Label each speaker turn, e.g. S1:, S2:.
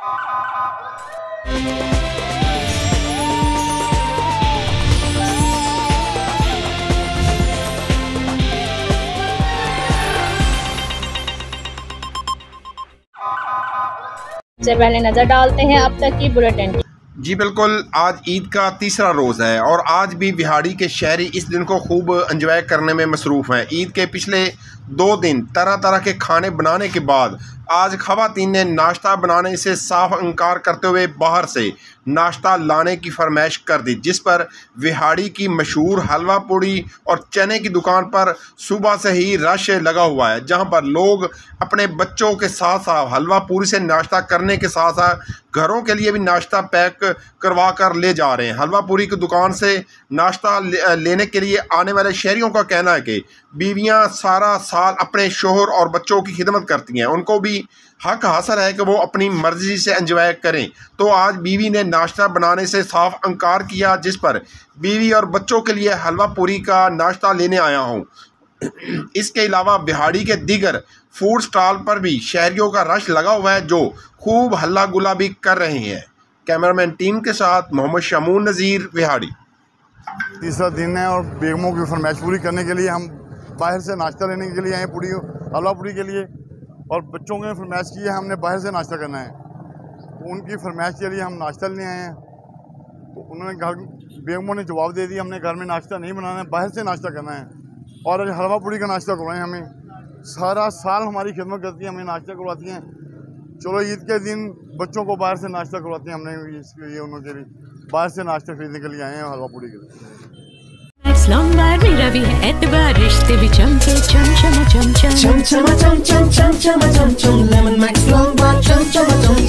S1: से पहले नजर डालते हैं अब तक की बुलेटिन।
S2: जी बिल्कुल, आज ईद का तीसरा रोज़ है और आज भी बिहाड़ी के शहरी इस दिन को खूब एंजॉय करने में मसरूफ़ हैं। ईद के पिछले 2 दिन तरह तरह के खाने बनाने के बाद आज ख़वातीन ने नाश्ता बनाने से साफ इनकार करते हुए बाहर से नाश्ता लाने की फरमाइश कर दी, जिस पर बिहाड़ी की मशहूर हलवा पूड़ी और चने की दुकान पर सुबह से ही रश लगा हुआ है, जहां पर लोग अपने बच्चों के साथ साथ हलवा पूड़ी से नाश्ता करने के साथ साथ घरों के लिए भी नाश्ता पैक करवा कर ले जा रहे हैं। हलवा पूड़ी की दुकान से नाश्ता लेने के लिए आने वाले शहरियों का कहना है कि बीवियां सारा साल अपने शोहर और बच्चों की खिदमत करती हैं, उनको भी हक हासिल है कि वो अपनी मर्जी से एंजॉय करें। तो आज बीवी ने नाश्ता बनाने से साफ इनकार किया, जिस पर बीवी और बच्चों के लिए हलवा पूरी का नाश्ता लेने आया हूँ। इसके अलावा बिहाड़ी के दीगर फूड स्टॉल पर भी शहरियों का रश लगा हुआ है, जो खूब हल्ला गुल्ला भी कर रहे हैं। कैमरामैन टीम के साथ मोहम्मद शमून नज़ीर, बिहाड़ी।
S3: तीसरा दिन है और बेगमों की फरमाइश पूरी करने के लिए हम बाहर से नाश्ता लेने के लिए आए, पूड़ी हलवा पूड़ी के लिए, और बच्चों ने फरमाइश की है हमने बाहर से नाश्ता करना है, तो उनकी फरमाइश के लिए हम नाश्ता लेने आए हैं। तो उन्होंने बेगमों ने जवाब दे दिया हमने घर में नाश्ता नहीं बनाना है, बाहर से नाश्ता करना है, और आज हलवा पूड़ी का नाश्ता करवाएं। हमें सारा साल हमारी खिदमत करती है, हमें नाश्ता करवाती हैं। चलो ईद के दिन बच्चों को बाहर से नाश्ता करवाते हैं, हमने इसके लिए उनके लिए बाहर से नाश्ता खरीदने के लिए आए हैं हलवा पूड़ी के लिए।
S4: मेरा भी है एतबार, रिश्ते भी चमके चम चम चम चम चम चम चम चम चम चम चम लेमन मैक्स लॉन्ग बार चम चम चम